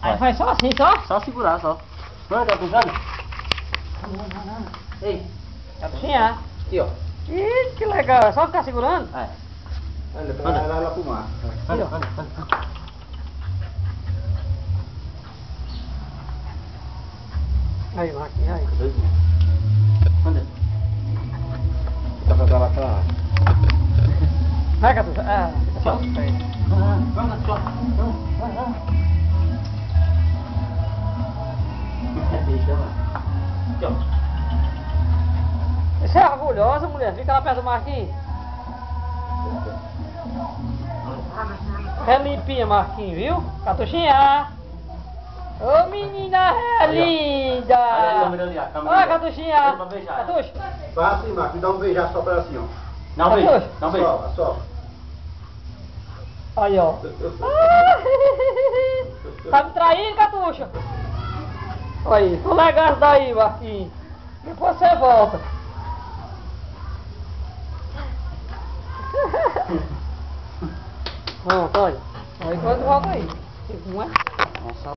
Aí faz só assim, só. Só segurar, só. Não, tá puxando? Ei. Catuxinha. Aqui, ó. Ih, que legal. É só ficar segurando? É. Anda, vai lá pro mar. Anda, anda, anda. Aí, Marquinhos, aí. Anda. Tá fazendo lá pra lá. Vai, Catuxa. Ah, fica só. Vamos, tchau. Vai, vai. Deixa lá. Aqui, ó. Você é orgulhosa, mulher. Fica lá perto do Marquinhos. É limpinha, Marquinhos, viu? Catuxinha. Ô, menina linda. Olha a câmera ali, a câmera Olha, ali, ó. Catuxinha. Pra beijar. Catuxa. Faz assim, Marcos, dá um beijar só pra ela assim, ó. Dá um beijo, dá um beijo. Só. Aí, ó. Tá me traindo, Catuxa? Aí, tô legal essa daí, Marquinhos. Depois você volta. Pronto, olha. Aí depois volta aí. Não é? Nossa.